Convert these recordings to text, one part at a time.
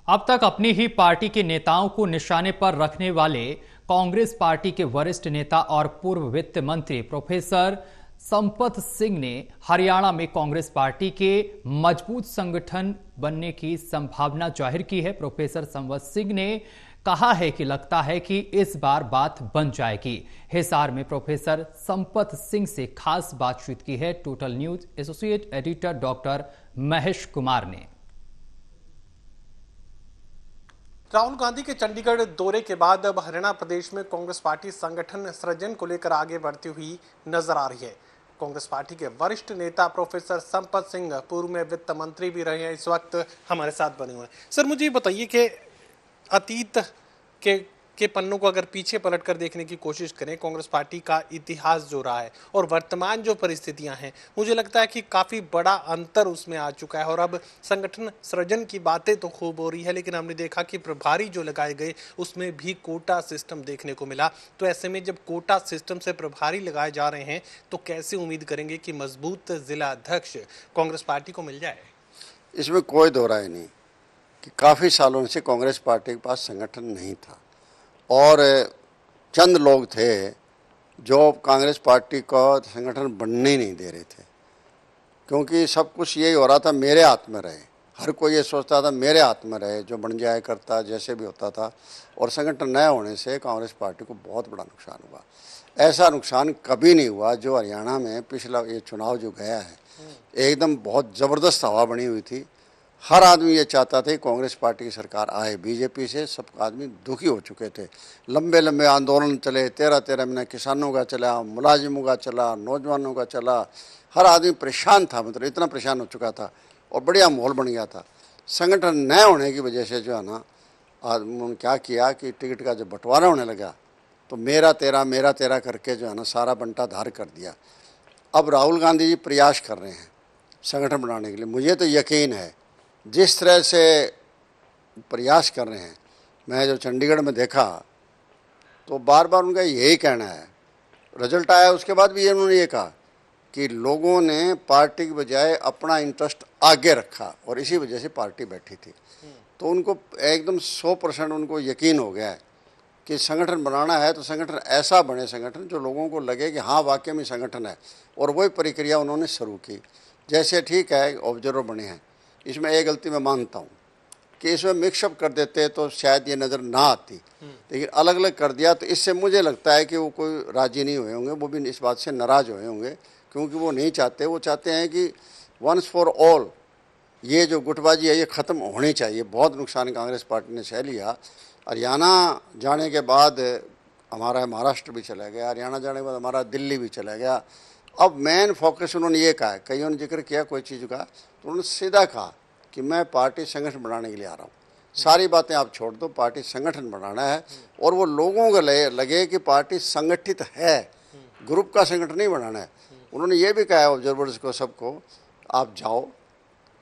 अब तक अपनी ही पार्टी के नेताओं को निशाने पर रखने वाले कांग्रेस पार्टी के वरिष्ठ नेता और पूर्व वित्त मंत्री प्रोफेसर संपत सिंह ने हरियाणा में कांग्रेस पार्टी के मजबूत संगठन बनने की संभावना जाहिर की है। प्रोफेसर संपत सिंह ने कहा है कि लगता है कि इस बार बात बन जाएगी। हिसार में प्रोफेसर संपत सिंह से खास बातचीत की है total news associate editor doctor Mahesh Kumar ने। राहुल गांधी के चंडीगढ़ दौरे के बाद अब हरियाणा प्रदेश में कांग्रेस पार्टी संगठन सृजन को लेकर आगे बढ़ती हुई नजर आ रही है। कांग्रेस पार्टी के वरिष्ठ नेता प्रोफेसर संपत सिंह पूर्व में वित्त मंत्री भी रहे हैं, इस वक्त हमारे साथ बने हुए हैं। सर, मुझे ये बताइए कि अतीत के पन्नों को अगर पीछे पलट कर देखने की कोशिश करें, कांग्रेस पार्टी का इतिहास जो रहा है और वर्तमान जो परिस्थितियां हैं, मुझे लगता है कि काफ़ी बड़ा अंतर उसमें आ चुका है। और अब संगठन सृजन की बातें तो खूब हो रही है, लेकिन हमने देखा कि प्रभारी जो लगाए गए उसमें भी कोटा सिस्टम देखने को मिला। तो ऐसे में जब कोटा सिस्टम से प्रभारी लगाए जा रहे हैं तो कैसे उम्मीद करेंगे कि मजबूत जिला अध्यक्ष कांग्रेस पार्टी को मिल जाए? इसमें कोई दो राय नहीं कि काफ़ी सालों से कांग्रेस पार्टी के पास संगठन नहीं था और चंद लोग थे जो कांग्रेस पार्टी का संगठन बनने ही नहीं दे रहे थे, क्योंकि सब कुछ यही हो रहा था मेरे हाथ में रहे। हर कोई ये सोचता था मेरे हाथ में रहे, जो बन जाए करता जैसे भी होता था। और संगठन नया होने से कांग्रेस पार्टी को बहुत बड़ा नुकसान हुआ। ऐसा नुकसान कभी नहीं हुआ जो हरियाणा में पिछला ये चुनाव जो गया है, एकदम बहुत ज़बरदस्त हवा बनी हुई थी। हर आदमी ये चाहता था कि कांग्रेस पार्टी की सरकार आए। बीजेपी से सब आदमी दुखी हो चुके थे। लंबे लंबे आंदोलन चले, 13-13 महीने किसानों का चला, मुलाजिमों का चला, नौजवानों का चला। हर आदमी परेशान था, मतलब इतना परेशान हो चुका था और बढ़िया माहौल बन गया था। संगठन नए होने की वजह से जो है ना, उन्होंने क्या किया कि टिकट का जब बंटवारा होने लगा तो मेरा तेरा करके जो है ना सारा बंटा धार कर दिया। अब राहुल गांधी जी प्रयास कर रहे हैं संगठन बनाने के लिए। मुझे तो यकीन है जिस तरह से प्रयास कर रहे हैं, मैं जो चंडीगढ़ में देखा तो बार बार उनका यही कहना है। रिजल्ट आया उसके बाद भी उन्होंने ये कहा कि लोगों ने पार्टी की बजाय अपना इंटरेस्ट आगे रखा और इसी वजह से पार्टी बैठी थी। तो उनको एकदम 100% उनको यकीन हो गया है कि संगठन बनाना है तो संगठन ऐसा बने, संगठन जो लोगों को लगे कि हाँ वाकई में संगठन है। और वही प्रक्रिया उन्होंने शुरू की। जैसे ठीक है ऑब्जर्वर बने हैं, इसमें एक गलती मैं मानता हूँ कि इसमें मिक्सअप कर देते तो शायद ये नज़र ना आती, लेकिन अलग अलग कर दिया तो इससे मुझे लगता है कि वो कोई राज़ी नहीं हुए होंगे, वो भी इस बात से नाराज़ हुए होंगे, क्योंकि वो नहीं चाहते। वो चाहते हैं कि वंस फॉर ऑल ये जो गुटबाजी है ये ख़त्म होनी चाहिए। बहुत नुकसान कांग्रेस पार्टी ने सह लिया। हरियाणा जाने के बाद हमारा महाराष्ट्र भी चला गया, हरियाणा जाने के बाद हमारा दिल्ली भी चला गया। अब मेन फोकस उन्होंने ये कहा है, कईयों ने जिक्र किया कोई चीज़ का, तो उन्होंने सीधा कहा कि मैं पार्टी संगठन बनाने के लिए आ रहा हूँ। सारी बातें आप छोड़ दो, पार्टी संगठन बनाना है और वो लोगों को लगे कि पार्टी संगठित है, ग्रुप का संगठन नहीं बनाना है। उन्होंने ये भी कहा है ऑब्जर्वर्स को, सबको, आप जाओ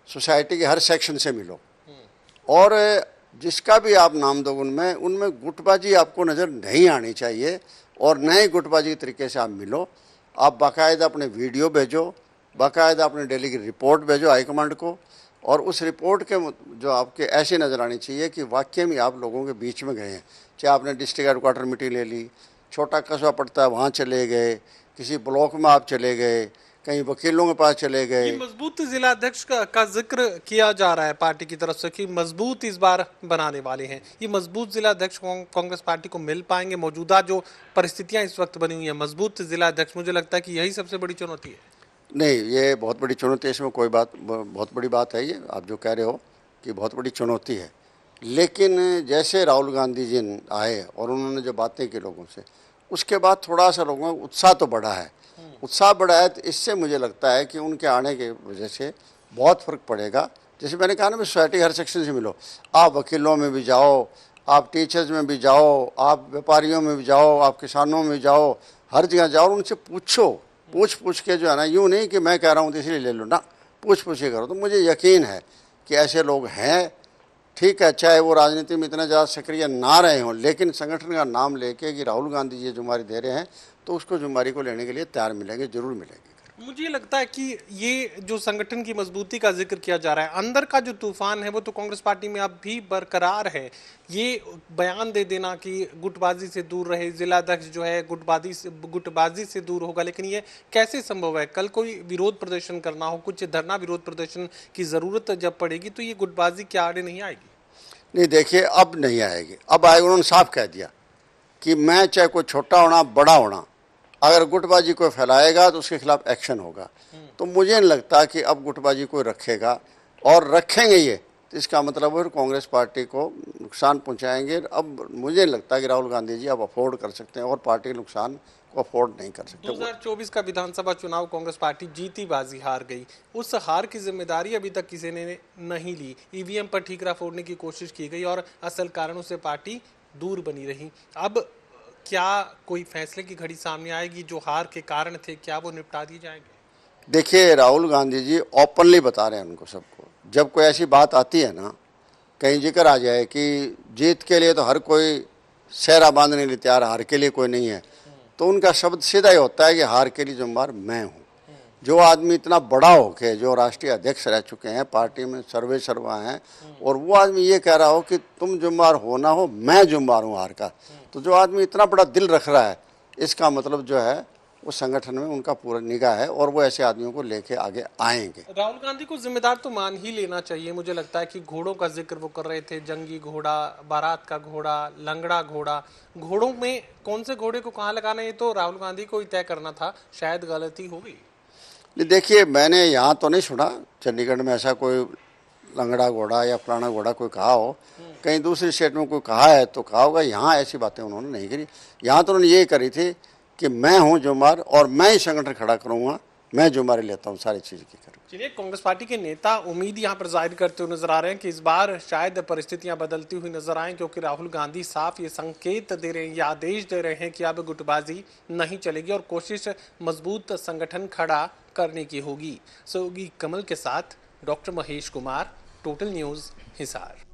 सोसाइटी के हर सेक्शन से मिलो और जिसका भी आप नाम दो उनमें गुटबाजी आपको नज़र नहीं आनी चाहिए और नए गुटबाजी के तरीके से आप मिलो। आप बाकायदा अपने वीडियो भेजो, बाकायदा अपने डेली की रिपोर्ट भेजो हाईकमांड को, और उस रिपोर्ट के जो आपके ऐसी नज़र आनी चाहिए कि वाकई में आप लोगों के बीच में गए हैं। चाहे आपने डिस्ट्रिक्ट हेडक्वार्टर मीटिंग ले ली, छोटा कस्बा पड़ता है वहाँ चले गए, किसी ब्लॉक में आप चले गए, कहीं वकीलों के पास चले गए। मजबूत जिला अध्यक्ष का जिक्र किया जा रहा है पार्टी की तरफ से कि मजबूत इस बार बनाने वाले हैं। ये मजबूत जिला अध्यक्ष कांग्रेस पार्टी को मिल पाएंगे? मौजूदा जो परिस्थितियां इस वक्त बनी हुई है, मजबूत जिला अध्यक्ष, मुझे लगता है कि यही सबसे बड़ी चुनौती है। नहीं, ये बहुत बड़ी चुनौती है, इसमें कोई बहुत बड़ी बात है। ये आप जो कह रहे हो कि बहुत बड़ी चुनौती है, लेकिन जैसे राहुल गांधी जी आए और उन्होंने जो बातें की लोगों से, उसके बाद थोड़ा सा लोगों का उत्साह तो बढ़ा है। उत्साह बढ़ा है तो इससे मुझे लगता है कि उनके आने की वजह से बहुत फ़र्क पड़ेगा। जैसे मैंने कहा ना, सोसाइटी हर सेक्शन से मिलो, आप वकीलों में भी जाओ, आप टीचर्स में भी जाओ, आप व्यापारियों में भी जाओ, आप किसानों में भी जाओ, हर जगह जाओ, उनसे पूछो, पूछ के जो है ना, यूँ नहीं कि मैं कह रहा हूँ तो इसलिए ले लो ना, पूछ के करो। तो मुझे यकीन है कि ऐसे लोग हैं। ठीक है, चाहे वो राजनीति में इतना ज़्यादा सक्रिय ना रहे हों, लेकिन संगठन का नाम लेके कि राहुल गांधी जी जिम्मेदारी दे रहे हैं तो उसको जिम्मेदारी को लेने के लिए तैयार मिलेंगे, जरूर मिलेंगे। मुझे लगता है कि ये जो संगठन की मजबूती का जिक्र किया जा रहा है, अंदर का जो तूफान है वो तो कांग्रेस पार्टी में अब भी बरकरार है। ये बयान दे देना कि गुटबाजी से दूर रहे, जिलाध्यक्ष जो है गुटबाजी से दूर होगा, लेकिन ये कैसे संभव है? कल कोई विरोध प्रदर्शन करना हो, कुछ धरना विरोध प्रदर्शन की जरूरत जब पड़ेगी तो ये गुटबाजी क्या आड़े नहीं आएगी? नहीं, देखिए, अब नहीं आएगी। अब आएगी, उन्होंने साफ कह दिया कि मैं चाहे कोई छोटा होना बड़ा होना, अगर गुटबाजी कोई फैलाएगा तो उसके खिलाफ एक्शन होगा। तो मुझे नहीं लगता कि अब गुटबाजी कोई रखेगा, और रखेंगे ये तो इसका मतलब है कांग्रेस पार्टी को नुकसान पहुंचाएंगे। अब मुझे नहीं लगता कि राहुल गांधी जी अब अफोर्ड कर सकते हैं और पार्टी के नुकसान को अफोर्ड नहीं कर सकते। 2024 का विधानसभा चुनाव कांग्रेस पार्टी जीती बाजी हार गई। उस हार की जिम्मेदारी अभी तक किसी ने नहीं ली। ईवीएम पर ठीकरा फोड़ने की कोशिश की गई और असल कारणों से पार्टी दूर बनी रही। अब क्या कोई फैसले की घड़ी सामने आएगी? जो हार के कारण थे, क्या वो निपटा दिए जाएंगे? देखिए, राहुल गांधी जी ओपनली बता रहे हैं उनको सबको, जब कोई ऐसी बात आती है ना, कहीं जिक्र आ जाए कि जीत के लिए तो हर कोई सेहरा बांधने के लिए तैयार, हार के लिए कोई नहीं है, तो उनका शब्द सीधा ही होता है कि हार के लिए जिम्मेदार मैं हूँ। जो आदमी इतना बड़ा होके जो राष्ट्रीय अध्यक्ष रह चुके हैं, पार्टी में सर्वे सर्वा हैं, और वो आदमी ये कह रहा हो कि तुम जिम्मेदार हो ना हो, मैं जिम्मेदार हूँ हार का, तो जो आदमी इतना बड़ा दिल रख रहा है, इसका मतलब जो है वो संगठन में उनका पूरा निगाह है और वो ऐसे आदमियों को लेके आगे आएंगे। राहुल गांधी को जिम्मेदार तो मान ही लेना चाहिए। मुझे लगता है कि घोड़ों का जिक्र वो कर रहे थे, जंगी घोड़ा, बारात का घोड़ा, लंगड़ा घोड़ा। घोड़ों में कौन से घोड़े को कहाँ लगाना, ये तो राहुल गांधी को ही तय करना था। शायद गलती हो गई। देखिए, मैंने यहाँ तो नहीं सुना चंडीगढ़ में ऐसा कोई लंगड़ा घोड़ा या फलाना घोड़ा कोई कहा हो। कहीं दूसरी स्टेट में कोई कहा है तो कहा होगा, यहाँ ऐसी बातें उन्होंने नहीं करी। यहाँ तो उन्होंने ये करी थी कि मैं हूँ जिम्मेदार और मैं ही संगठन खड़ा करूँगा, मैं जिम्मेदारी लेता हूँ सारी चीज़ की। चलिए, कांग्रेस पार्टी के नेता उम्मीद यहाँ पर जाहिर करते हुए नजर आ रहे हैं कि इस बार शायद परिस्थितियां बदलती हुई नजर आएं, क्योंकि राहुल गांधी साफ ये संकेत दे रहे हैं, ये आदेश दे रहे हैं कि अब गुटबाजी नहीं चलेगी और कोशिश मजबूत संगठन खड़ा करने की होगी। सहयोगी कमल के साथ doctor Mahesh Kumar, total news, Hisar.